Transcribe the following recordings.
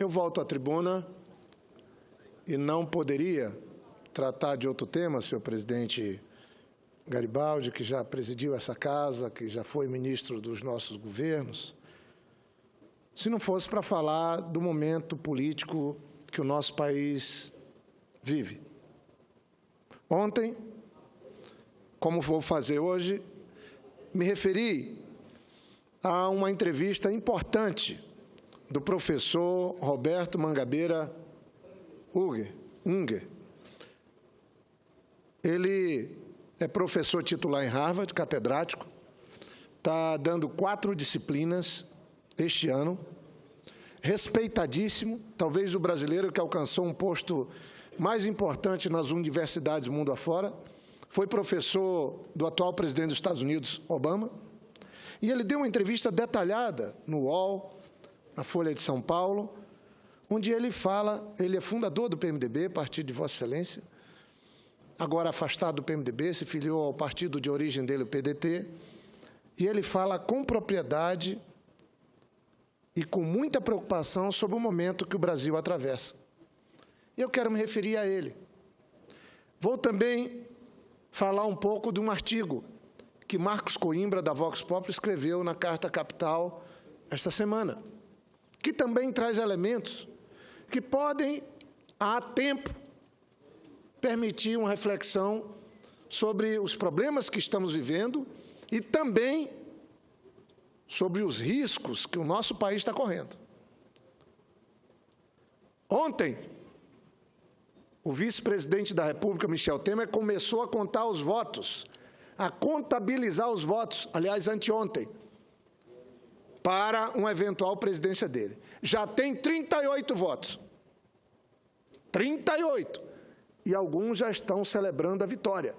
Eu volto à tribuna e não poderia tratar de outro tema, senhor presidente Garibaldi, que já presidiu essa casa, que já foi ministro dos nossos governos, se não fosse para falar do momento político que o nosso país vive. Ontem, como vou fazer hoje, me referi a uma entrevista importante do professor Roberto Mangabeira Unger. Ele é professor titular em Harvard, catedrático, está dando 4 disciplinas este ano, respeitadíssimo, talvez o brasileiro que alcançou um posto mais importante nas universidades mundo afora, foi professor do atual presidente dos Estados Unidos, Obama, e ele deu uma entrevista detalhada no UOL, na Folha de São Paulo, onde ele fala, ele é fundador do PMDB, partido de Vossa Excelência, agora afastado do PMDB, se filiou ao partido de origem dele, o PDT, e ele fala com propriedade e com muita preocupação sobre o momento que o Brasil atravessa. Eu quero me referir a ele. Vou também falar um pouco de um artigo que Marcos Coimbra, da Vox Populi, escreveu na Carta Capital esta semana, que também traz elementos que podem, há tempo, permitir uma reflexão sobre os problemas que estamos vivendo e também sobre os riscos que o nosso país está correndo. Ontem, o vice-presidente da República, Michel Temer, começou a contar os votos, a contabilizar os votos, aliás, anteontem, para uma eventual presidência dele. Já tem 38 votos. 38. E alguns já estão celebrando a vitória.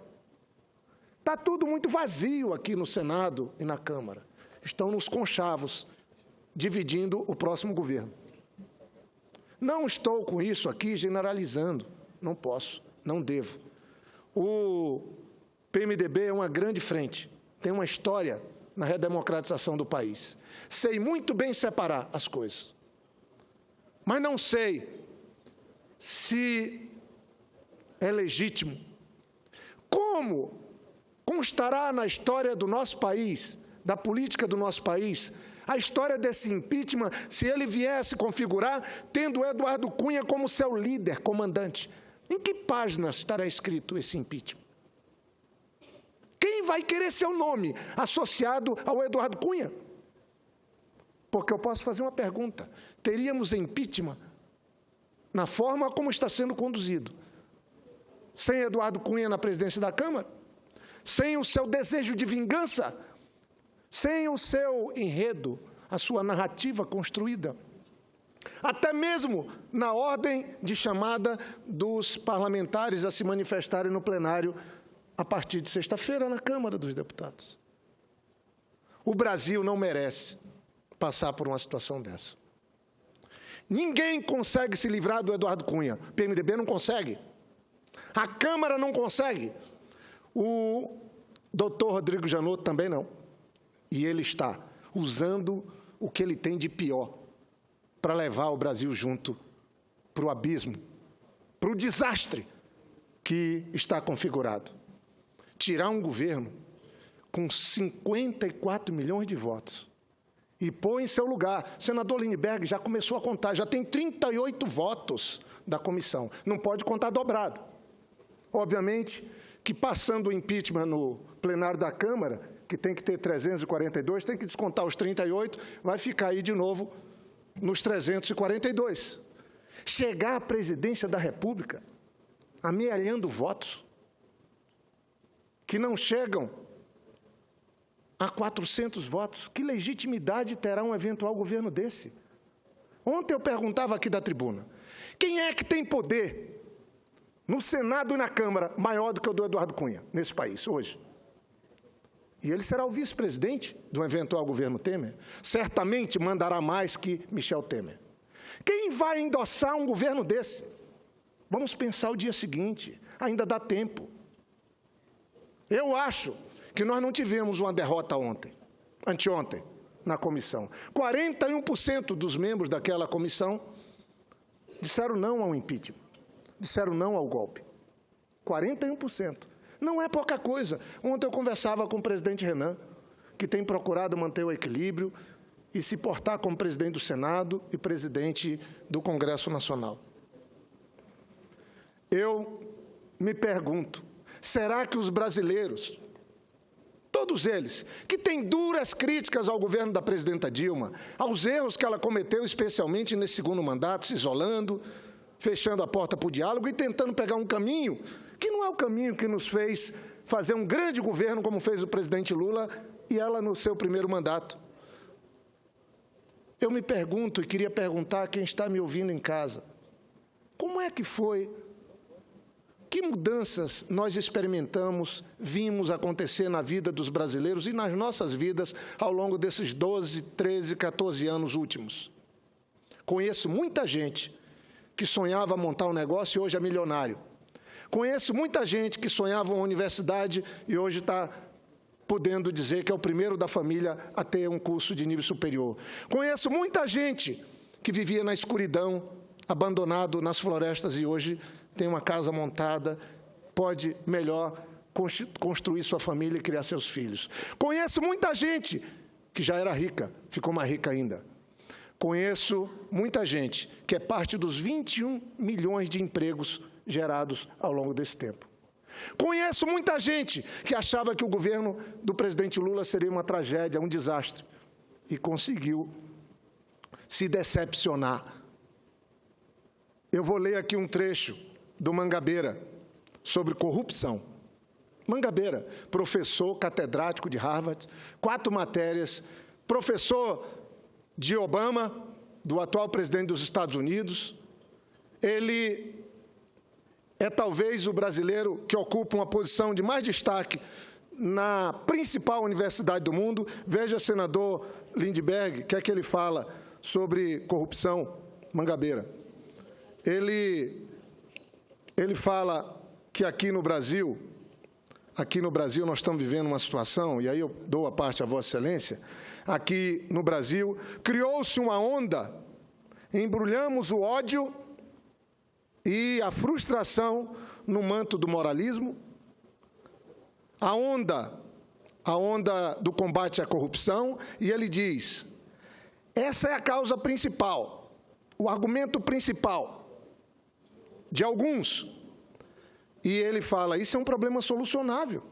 Está tudo muito vazio aqui no Senado e na Câmara. Estão nos conchavos, dividindo o próximo governo. Não estou com isso aqui generalizando. Não posso, não devo. O PMDB é uma grande frente, tem uma história na redemocratização do país. Sei muito bem separar as coisas. Mas não sei se é legítimo. Como constará na história do nosso país, da política do nosso país, a história desse impeachment, se ele viesse configurar, tendo Eduardo Cunha como seu líder, comandante? Em que páginas estará escrito esse impeachment? Quem vai querer seu nome associado ao Eduardo Cunha? Porque eu posso fazer uma pergunta. Teríamos impeachment na forma como está sendo conduzido, sem Eduardo Cunha na presidência da Câmara? Sem o seu desejo de vingança? Sem o seu enredo, a sua narrativa construída? Até mesmo na ordem de chamada dos parlamentares a se manifestarem no plenário a partir de sexta-feira na Câmara dos Deputados. O Brasil não merece passar por uma situação dessa. Ninguém consegue se livrar do Eduardo Cunha. O PMDB não consegue. A Câmara não consegue. O doutor Rodrigo Janot também não. E ele está usando o que ele tem de pior para levar o Brasil junto para o abismo, para o desastre que está configurado. Tirar um governo com 54 milhões de votos e pôr em seu lugar. Senador Lindbergh já começou a contar, já tem 38 votos da comissão. Não pode contar dobrado. Obviamente que, passando o impeachment no plenário da Câmara, que tem que ter 342, tem que descontar os 38, vai ficar aí de novo nos 342. Chegar à presidência da República amealhando votos que não chegam a 400 votos, que legitimidade terá um eventual governo desse? Ontem eu perguntava aqui da tribuna, quem é que tem poder no Senado e na Câmara maior do que o do Eduardo Cunha, nesse país, hoje? E ele será o vice-presidente do eventual governo Temer. Certamente mandará mais que Michel Temer. Quem vai endossar um governo desse? Vamos pensar o dia seguinte, ainda dá tempo. Eu acho que nós não tivemos uma derrota anteontem, na comissão. 41% dos membros daquela comissão disseram não ao impeachment, disseram não ao golpe. 41%. Não é pouca coisa. Ontem eu conversava com o presidente Renan, que tem procurado manter o equilíbrio e se portar como presidente do Senado e presidente do Congresso Nacional. Eu me pergunto, será que os brasileiros, todos eles, que têm duras críticas ao governo da presidenta Dilma, aos erros que ela cometeu, especialmente nesse segundo mandato, se isolando, fechando a porta para o diálogo e tentando pegar um caminho que não é o caminho que nos fez fazer um grande governo, como fez o presidente Lula e ela no seu primeiro mandato. Eu me pergunto, e queria perguntar a quem está me ouvindo em casa, como é que foi, que mudanças nós experimentamos, vimos acontecer na vida dos brasileiros e nas nossas vidas ao longo desses 12, 13, 14 anos últimos? Conheço muita gente que sonhava montar um negócio e hoje é milionário. Conheço muita gente que sonhava uma universidade e hoje está podendo dizer que é o primeiro da família a ter um curso de nível superior. Conheço muita gente que vivia na escuridão, abandonado nas florestas e hoje tem uma casa montada, pode melhor construir sua família e criar seus filhos. Conheço muita gente que já era rica, ficou mais rica ainda. Conheço muita gente que é parte dos 21 milhões de empregos gerados ao longo desse tempo. Conheço muita gente que achava que o governo do presidente Lula seria uma tragédia, um desastre, e conseguiu se decepcionar. Eu vou ler aqui um trecho do Mangabeira sobre corrupção. Mangabeira, professor catedrático de Harvard, 4 matérias, professor de Obama, do atual presidente dos Estados Unidos. Ele é talvez o brasileiro que ocupa uma posição de mais destaque na principal universidade do mundo. Veja, senador Lindbergh, o que é que ele fala sobre corrupção, Mangabeira. Ele fala que aqui no Brasil nós estamos vivendo uma situação, e aí eu dou a parte a Vossa Excelência, aqui no Brasil criou-se uma onda, embrulhamos o ódio e a frustração no manto do moralismo, a onda do combate à corrupção, e ele diz, essa é a causa principal, o argumento principal de alguns, e ele fala, isso é um problema solucionável,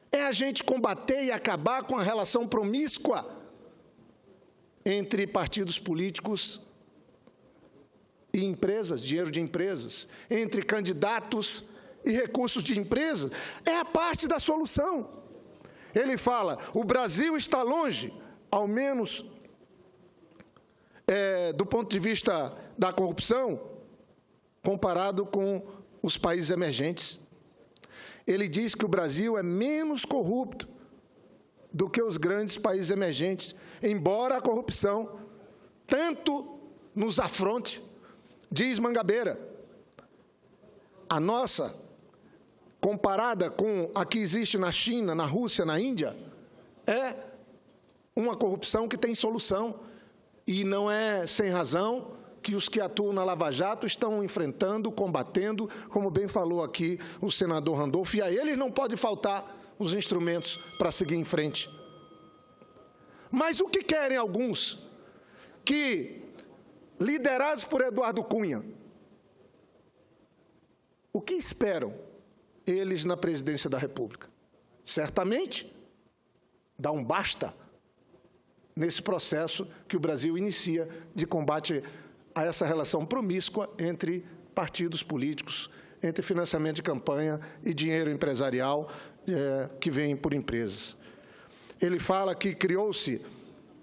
é a gente combater e acabar com a relação promíscua entre partidos políticos e empresas, dinheiro de empresas, entre candidatos e recursos de empresas, é a parte da solução. Ele fala, o Brasil está longe, ao menos do ponto de vista da corrupção, comparado com os países emergentes. Ele diz que o Brasil é menos corrupto do que os grandes países emergentes, embora a corrupção tanto nos afronte. Diz Mangabeira, a nossa, comparada com a que existe na China, na Rússia, na Índia, é uma corrupção que tem solução. E não é sem razão que os que atuam na Lava Jato estão enfrentando, combatendo, como bem falou aqui o senador Randolfo, e a eles não pode faltar os instrumentos para seguir em frente. Mas o que querem alguns que, liderados por Eduardo Cunha, o que esperam eles na presidência da República? Certamente, dá um basta nesse processo que o Brasil inicia de combate a essa relação promíscua entre partidos políticos, entre financiamento de campanha e dinheiro empresarial que vem por empresas. Ele fala que criou-se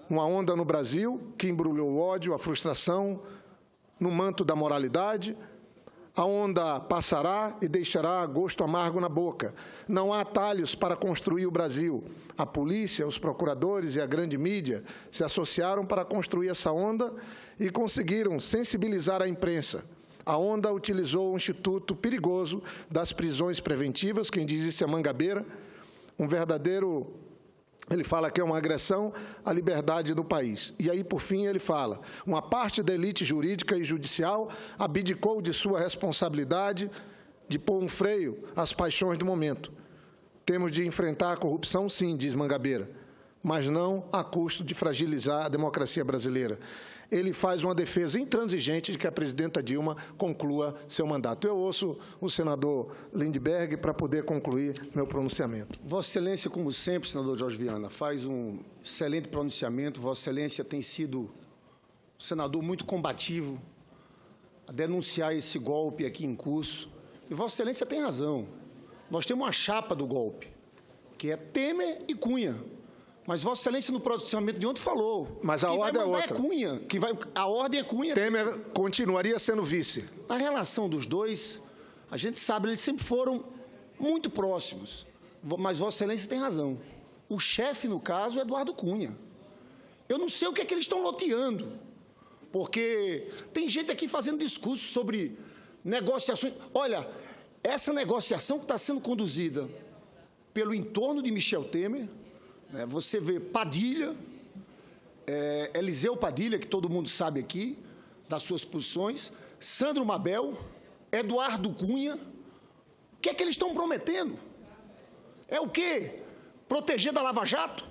uma onda no Brasil que embrulhou o ódio, a frustração, no manto da moralidade. A onda passará e deixará gosto amargo na boca. Não há atalhos para construir o Brasil. A polícia, os procuradores e a grande mídia se associaram para construir essa onda e conseguiram sensibilizar a imprensa. A onda utilizou o instituto perigoso das prisões preventivas, quem diz isso é Mangabeira, um verdadeiro Ele fala que é uma agressão à liberdade do país. E aí, por fim, ele fala: uma parte da elite jurídica e judicial abdicou de sua responsabilidade de pôr um freio às paixões do momento. Temos de enfrentar a corrupção, sim, diz Mangabeira, mas não a custo de fragilizar a democracia brasileira. Ele faz uma defesa intransigente de que a presidenta Dilma conclua seu mandato. Eu ouço o senador Lindbergh para poder concluir meu pronunciamento. Vossa Excelência, como sempre, senador Jorge Viana, faz um excelente pronunciamento. Vossa Excelência tem sido um senador muito combativo a denunciar esse golpe aqui em curso. E Vossa Excelência tem razão. Nós temos uma chapa do golpe, que é Temer e Cunha. Mas Vossa Excelência, no pronunciamento de ontem, falou. Mas a ordem é outra. Cunha, a ordem é Cunha. Temer continuaria sendo vice. A relação dos dois, a gente sabe, eles sempre foram muito próximos. Mas Vossa Excelência tem razão. O chefe, no caso, é Eduardo Cunha. Eu não sei o que é que eles estão loteando, porque tem gente aqui fazendo discurso sobre negociações. Olha, essa negociação que está sendo conduzida pelo entorno de Michel Temer, você vê Padilha, Eliseu Padilha, que todo mundo sabe aqui, das suas posições, Sandro Mabel, Eduardo Cunha. O que é que eles estão prometendo? É o quê? Proteger da Lava Jato?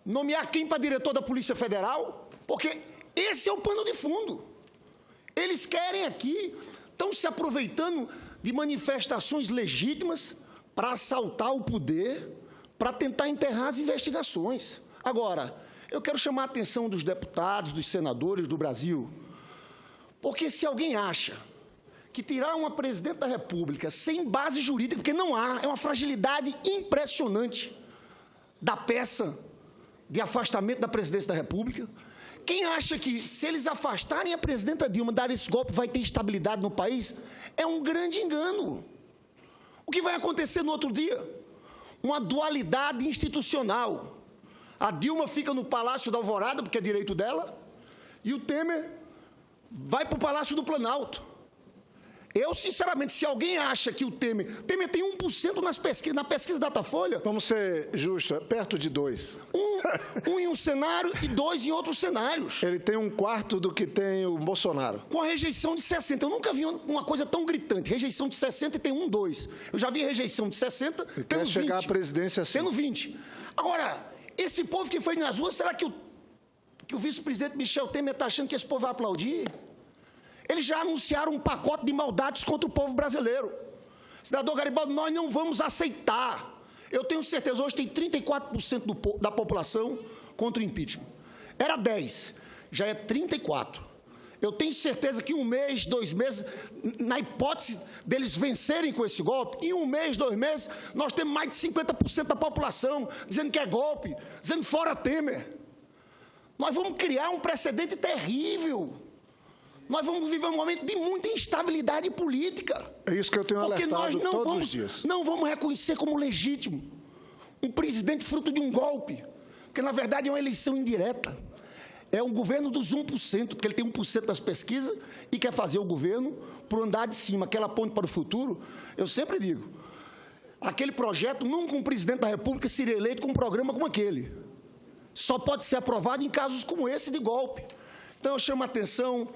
Nomear quem para diretor da Polícia Federal? Porque esse é o pano de fundo. Eles querem aqui, estão se aproveitando de manifestações legítimas para assaltar o poder, para tentar enterrar as investigações. Agora, eu quero chamar a atenção dos deputados, dos senadores do Brasil, porque se alguém acha que tirar uma presidente da República sem base jurídica, porque não há, é uma fragilidade impressionante da peça de afastamento da presidência da República. Quem acha que, se eles afastarem a presidenta Dilma, dar esse golpe, vai ter estabilidade no país, é um grande engano. O que vai acontecer no outro dia? Uma dualidade institucional. A Dilma fica no Palácio da Alvorada, porque é direito dela, e o Temer vai para o Palácio do Planalto. Eu, sinceramente, se alguém acha que o Temer tem 1% na pesquisa Datafolha... Vamos ser justos, perto de 2. Um em um cenário e 2 em outros cenários. Ele tem 1/4 do que tem o Bolsonaro. Com a rejeição de 60. Eu nunca vi uma coisa tão gritante. Rejeição de 60 e tem 2. Eu já vi rejeição de 60 tendo 20. Chegar à presidência assim. Tendo 20. Agora, esse povo que foi nas ruas, será que o vice-presidente Michel Temer está achando que esse povo vai aplaudir? Eles já anunciaram um pacote de maldades contra o povo brasileiro. Senador Garibaldi, nós não vamos aceitar. Eu tenho certeza, hoje tem 34% da população contra o impeachment. Era 10%, já é 34%. Eu tenho certeza que 1 mês, 2 meses, na hipótese deles vencerem com esse golpe, em 1 mês, 2 meses, nós temos mais de 50% da população dizendo que é golpe, dizendo fora Temer. Nós vamos criar um precedente terrível. Nós vamos viver um momento de muita instabilidade política. É isso que eu tenho alertado todos os dias. Não vamos reconhecer como legítimo um presidente fruto de um golpe, porque, na verdade, é uma eleição indireta. É um governo dos 1%, porque ele tem 1% das pesquisas e quer fazer o governo para o andar de cima, aquela ponte para o futuro. Eu sempre digo, aquele projeto, nunca um presidente da República seria eleito com um programa como aquele. Só pode ser aprovado em casos como esse de golpe. Então, eu chamo a atenção...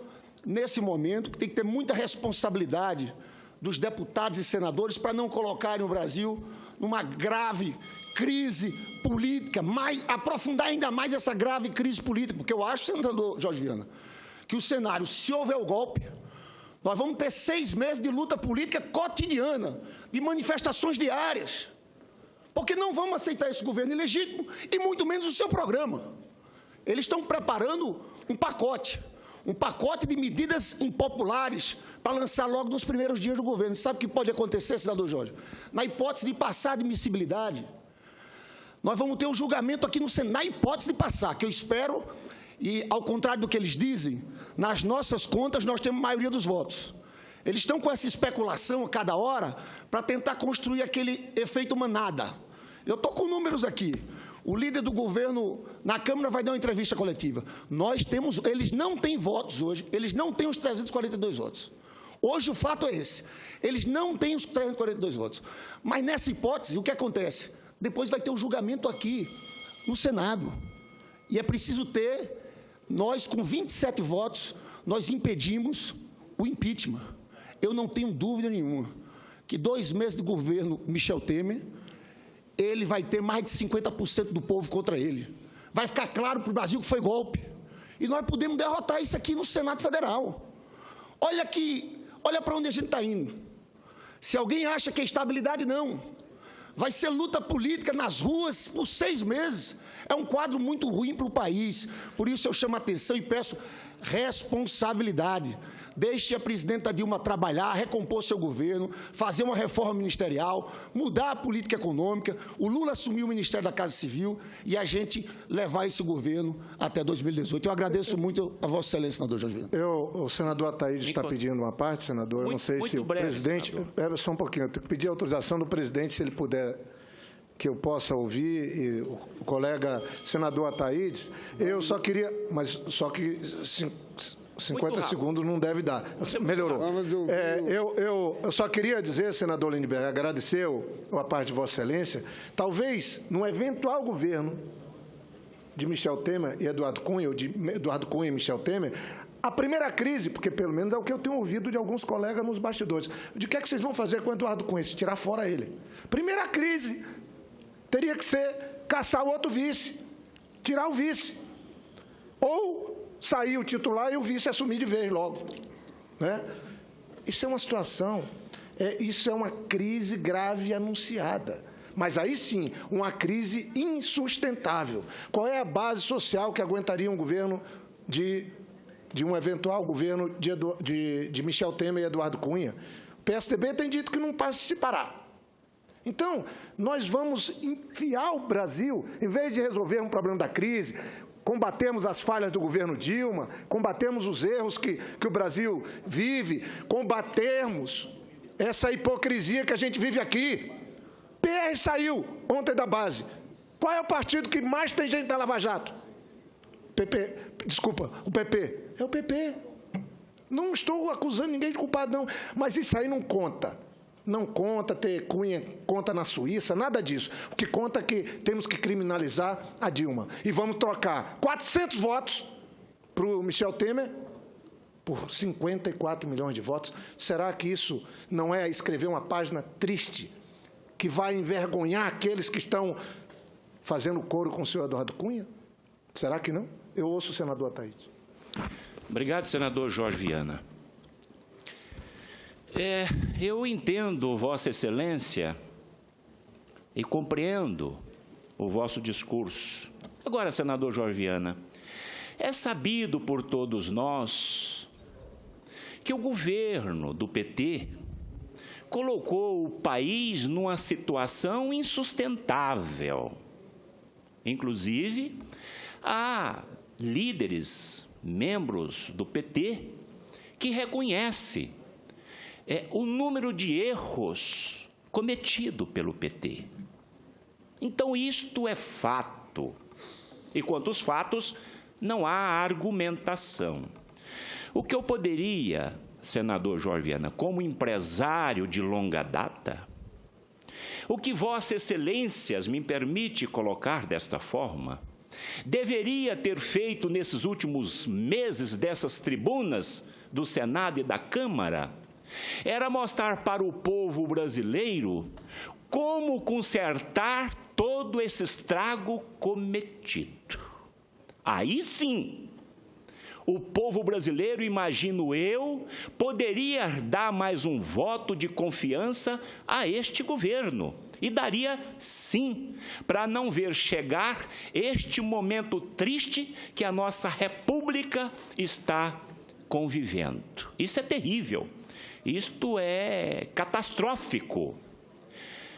nesse momento, que tem que ter muita responsabilidade dos deputados e senadores para não colocarem o Brasil numa grave crise política, aprofundar ainda mais essa grave crise política, porque eu acho, senador Jorge Viana, que o cenário, se houver o golpe, nós vamos ter 6 meses de luta política cotidiana, de manifestações diárias, porque não vamos aceitar esse governo ilegítimo e muito menos o seu programa. Eles estão preparando um pacote de medidas impopulares para lançar logo nos primeiros dias do governo. Sabe o que pode acontecer, senador Jorge? Na hipótese de passar a admissibilidade, nós vamos ter um julgamento aqui no Senado, na hipótese de passar, que eu espero, e ao contrário do que eles dizem, nas nossas contas nós temos maioria dos votos. Eles estão com essa especulação a cada hora para tentar construir aquele efeito manada. Eu estou com números aqui. O líder do governo na Câmara vai dar uma entrevista coletiva. Eles não têm votos hoje, eles não têm os 342 votos. Hoje o fato é esse. Eles não têm os 342 votos. Mas nessa hipótese, o que acontece? depois vai ter o julgamento aqui, no Senado. E é preciso ter, nós com 27 votos, nós impedimos o impeachment. Eu não tenho dúvida nenhuma que 2 meses de governo Michel Temer, ele vai ter mais de 50% do povo contra ele. Vai ficar claro para o Brasil que foi golpe. E nós podemos derrotar isso aqui no Senado Federal. Olha para onde a gente está indo. Se alguém acha que é estabilidade, não. Vai ser luta política nas ruas por 6 meses. É um quadro muito ruim para o país. Por isso eu chamo a atenção e peço responsabilidade. Deixe a presidenta Dilma trabalhar, recompor seu governo, fazer uma reforma ministerial, mudar a política econômica, o Lula assumir o Ministério da Casa Civil e a gente levar esse governo até 2018. Eu agradeço muito a Vossa Excelência, senador Jorge Viana. O senador Ataíde está pedindo uma parte, senador. Eu não sei se o presidente... Espera só um pouquinho, eu tenho que pedir a autorização do presidente, se ele puder, que eu possa ouvir, e o colega senador Ataíde. Eu só queria... Mas só que... 50 segundos não deve dar. Melhorou. Eu só queria dizer, senador Lindbergh, agradecer a parte de Vossa Excelência, talvez, num eventual governo de Michel Temer e Eduardo Cunha, ou de Eduardo Cunha e Michel Temer, a primeira crise, porque pelo menos é o que eu tenho ouvido de alguns colegas nos bastidores, de que é que vocês vão fazer com o Eduardo Cunha, se tirar fora ele? Primeira crise teria que ser caçar o outro vice, tirar o vice. Ou sair o titular e o vice assumir de vez logo. Né? Isso é uma situação, isso é uma crise grave anunciada. Mas aí sim, uma crise insustentável. Qual é a base social que aguentaria um governo de um eventual governo de Michel Temer e Eduardo Cunha? O PSDB tem dito que não participará. Então, nós vamos enfiar o Brasil, em vez de resolver um problema da crise, combatemos as falhas do governo Dilma, combatemos os erros que o Brasil vive, combatemos essa hipocrisia que a gente vive aqui. PR saiu ontem da base. Qual é o partido que mais tem gente na Lava Jato? O PP. É o PP. Não estou acusando ninguém de culpado, não, mas isso aí não conta. Não conta ter Cunha, conta na Suíça, nada disso. O que conta é que temos que criminalizar a Dilma. E vamos trocar 400 votos para o Michel Temer por 54 milhões de votos. Será que isso não é escrever uma página triste que vai envergonhar aqueles que estão fazendo coro com o senhor Eduardo Cunha? Será que não? Eu ouço o senador Ataíde. Obrigado, senador Jorge Viana. Eu entendo Vossa Excelência e compreendo o vosso discurso. Agora, senador Jorge Viana, é sabido por todos nós que o governo do PT colocou o país numa situação insustentável. Inclusive, há líderes, membros do PT, que reconhecem o número de erros cometido pelo PT. Então, isto é fato. E quanto aos fatos, não há argumentação. O que eu poderia, senador Jorge Viana, como empresário de longa data, o que Vossa Excelências me permite colocar desta forma, deveria ter feito nesses últimos meses dessas tribunas do Senado e da Câmara, era mostrar para o povo brasileiro como consertar todo esse estrago cometido. Aí sim, o povo brasileiro, imagino eu, poderia dar mais um voto de confiança a este governo. E daria, sim, para não ver chegar este momento triste que a nossa República está convivendo. Isso é terrível. Isto é catastrófico.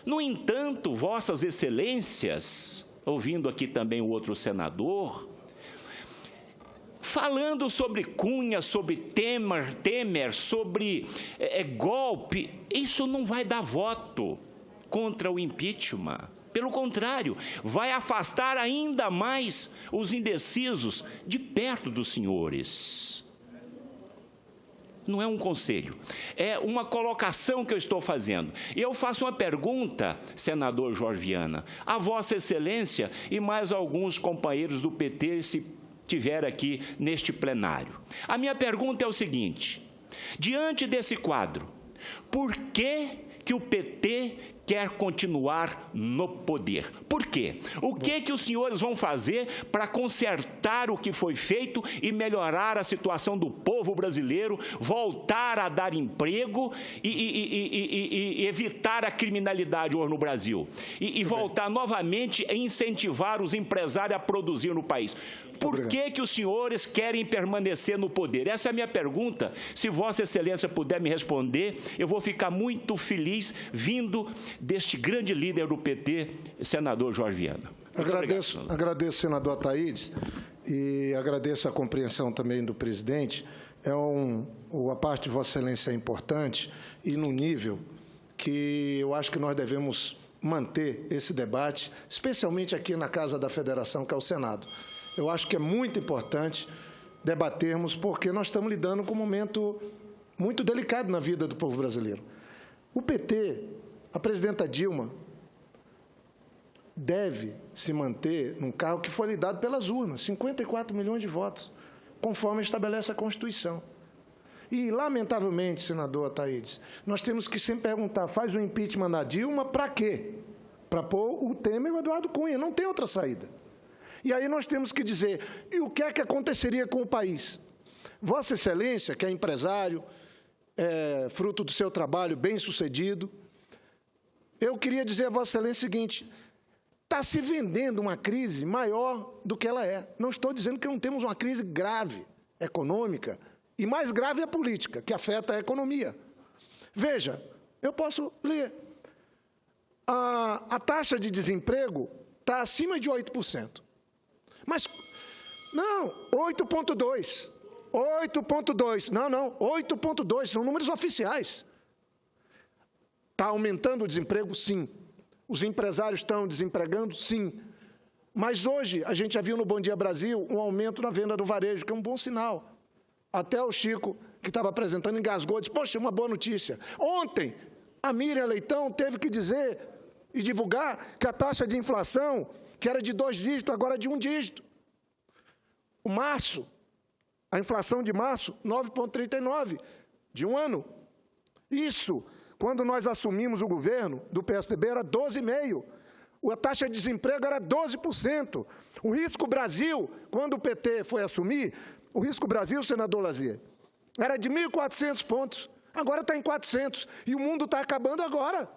No entanto, Vossas Excelências, ouvindo aqui também o outro senador, falando sobre Cunha, sobre Temer, sobre golpe, isso não vai dar voto contra o impeachment. Pelo contrário, vai afastar ainda mais os indecisos de perto dos senhores. Não é um conselho, é uma colocação que eu estou fazendo. E eu faço uma pergunta, senador Jorge Viana, a Vossa Excelência e mais alguns companheiros do PT, se tiver aqui neste plenário. A minha pergunta é o seguinte: diante desse quadro, por que o PT quer continuar no poder? Por quê? O que os senhores vão fazer para consertar o que foi feito e melhorar a situação do povo brasileiro, voltar a dar emprego e evitar a criminalidade hoje no Brasil? E voltar novamente a incentivar os empresários a produzir no país? Por que os senhores querem permanecer no poder? Essa é a minha pergunta. Se Vossa Excelência puder me responder, eu vou ficar muito feliz vindo deste grande líder do PT, senador Jorge Viana. Agradeço, senador Ataídes, e agradeço a compreensão também do presidente. A parte de Vossa Excelência é importante e no nível que eu acho que nós devemos manter esse debate, especialmente aqui na Casa da Federação, que é o Senado. Eu acho que é muito importante debatermos, porque nós estamos lidando com um momento muito delicado na vida do povo brasileiro. O PT, a presidenta Dilma, deve se manter num cargo que foi lhe dado pelas urnas, 54 milhões de votos, conforme estabelece a Constituição. E, lamentavelmente, senador Ataídes, nós temos que sempre perguntar, faz o impeachment na Dilma para quê? Para pôr o Temer e o Eduardo Cunha, não tem outra saída. E aí nós temos que dizer, e o que é que aconteceria com o país? Vossa Excelência, que é empresário, fruto do seu trabalho bem-sucedido, eu queria dizer a Vossa Excelência o seguinte: está se vendendo uma crise maior do que ela é. Não estou dizendo que não temos uma crise grave, econômica, e mais grave é a política, que afeta a economia. Veja, eu posso ler. A taxa de desemprego está acima de 8%. Mas, não, 8,2. 8,2. Não, 8,2. São números oficiais. Está aumentando o desemprego? Sim. Os empresários estão desempregando? Sim. Mas hoje, a gente já viu no Bom Dia Brasil um aumento na venda do varejo, que é um bom sinal. Até o Chico, que estava apresentando, engasgou, disse, poxa, uma boa notícia. Ontem, a Miriam Leitão teve que dizer e divulgar que a taxa de inflação, que era de 2 dígitos, agora é de 1 dígito. A inflação de março, 9,39, de um ano. Isso, quando nós assumimos o governo do PSDB, era 12,5%. A taxa de desemprego era 12%. O Risco Brasil, quando o PT foi assumir, o Risco Brasil, senador Lazier, era de 1.400 pontos. Agora está em 400. E o mundo está acabando agora.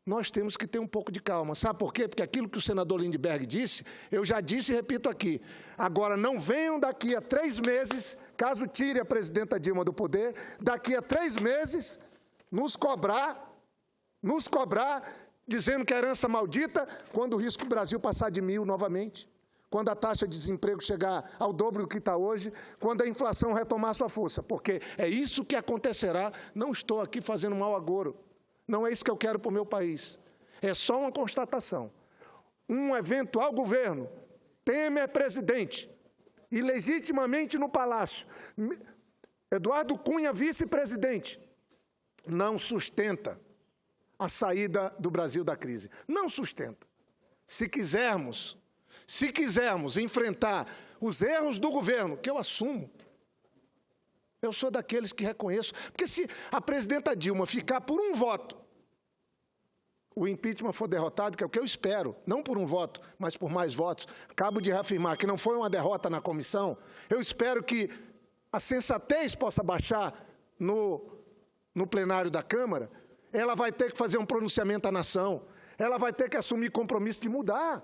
Nós temos que ter um pouco de calma. Sabe por quê? Porque aquilo que o senador Lindbergh disse, eu já disse e repito aqui. Agora, não venham daqui a 3 meses, caso tire a presidenta Dilma do poder, daqui a 3 meses, nos cobrar, dizendo que é herança maldita, quando o Risco Brasil passar de 1.000 novamente, quando a taxa de desemprego chegar ao dobro do que está hoje, quando a inflação retomar sua força, porque é isso que acontecerá. Não estou aqui fazendo mau agouro. Não é isso que eu quero para o meu país. É só uma constatação. Um eventual governo, Temer presidente, e legitimamente no Palácio, Eduardo Cunha vice-presidente, não sustenta a saída do Brasil da crise. Não sustenta. Se quisermos enfrentar os erros do governo, que eu assumo, eu sou daqueles que reconheço, porque se a presidenta Dilma ficar por um voto, o impeachment for derrotado, que é o que eu espero, não por um voto, mas por mais votos, acabo de reafirmar que não foi uma derrota na comissão, eu espero que a sensatez possa baixar no plenário da Câmara, ela vai ter que fazer um pronunciamento à nação, ela vai ter que assumir compromisso de mudar,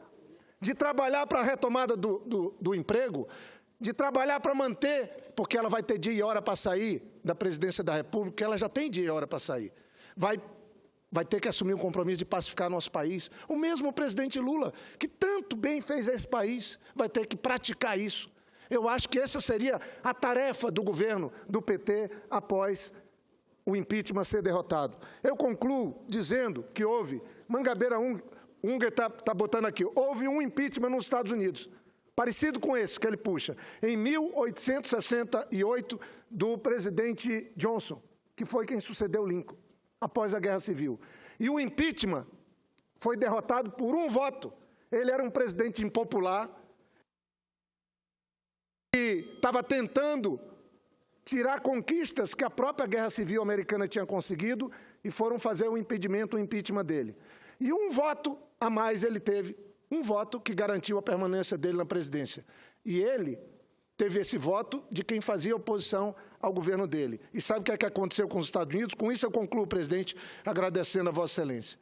de trabalhar para a retomada do emprego, de trabalhar para manter, porque ela vai ter dia e hora para sair da presidência da República, ela já tem dia e hora para sair. Vai ter que assumir um compromisso de pacificar nosso país. O mesmo presidente Lula, que tanto bem fez a esse país, vai ter que praticar isso. Eu acho que essa seria a tarefa do governo do PT após o impeachment ser derrotado. Eu concluo dizendo que houve, Mangabeira Unger está botando aqui, houve um impeachment nos Estados Unidos. parecido com esse que ele puxa, em 1868, do presidente Johnson, que foi quem sucedeu Lincoln, após a Guerra Civil. E o impeachment foi derrotado por um voto. Ele era um presidente impopular, que estava tentando tirar conquistas que a própria Guerra Civil americana tinha conseguido e foram fazer o impeachment dele. E um voto a mais ele teve, um voto que garantiu a permanência dele na presidência. E ele teve esse voto de quem fazia oposição ao governo dele. E sabe o que é que aconteceu com os Estados Unidos? Com isso eu concluo, presidente, agradecendo a Vossa Excelência.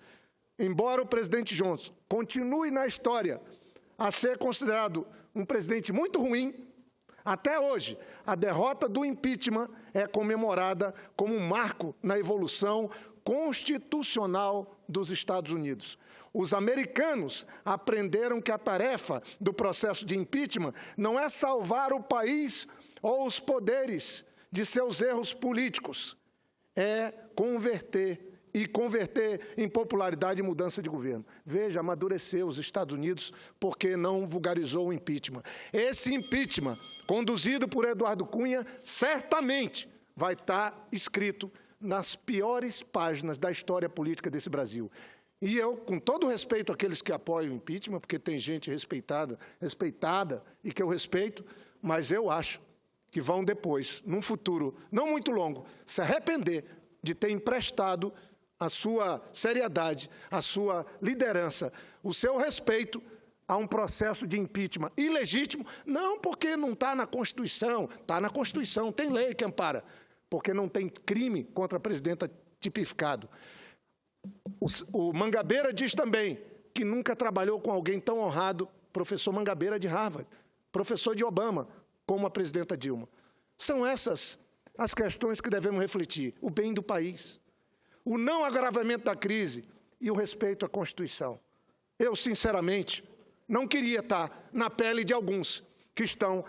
Embora o presidente Johnson continue na história a ser considerado um presidente muito ruim, até hoje, a derrota do impeachment é comemorada como um marco na evolução constitucional dos Estados Unidos. Os americanos aprenderam que a tarefa do processo de impeachment não é salvar o país ou os poderes de seus erros políticos, é converter em popularidade e mudança de governo. Veja, amadureceu os Estados Unidos porque não vulgarizou o impeachment. Esse impeachment, conduzido por Eduardo Cunha, certamente vai estar escrito nas piores páginas da história política desse Brasil. E eu, com todo respeito àqueles que apoiam o impeachment, porque tem gente respeitada e que eu respeito, mas eu acho que vão depois, num futuro não muito longo, se arrepender de ter emprestado a sua seriedade, a sua liderança, o seu respeito a um processo de impeachment ilegítimo, não porque não está na Constituição, está na Constituição, tem lei que ampara, porque não tem crime contra a presidenta tipificado. O Mangabeira diz também que nunca trabalhou com alguém tão honrado, professor Mangabeira de Harvard, professor de Obama, como a presidenta Dilma. São essas as questões que devemos refletir, o bem do país, o não agravamento da crise e o respeito à Constituição. Eu, sinceramente, não queria estar na pele de alguns que estão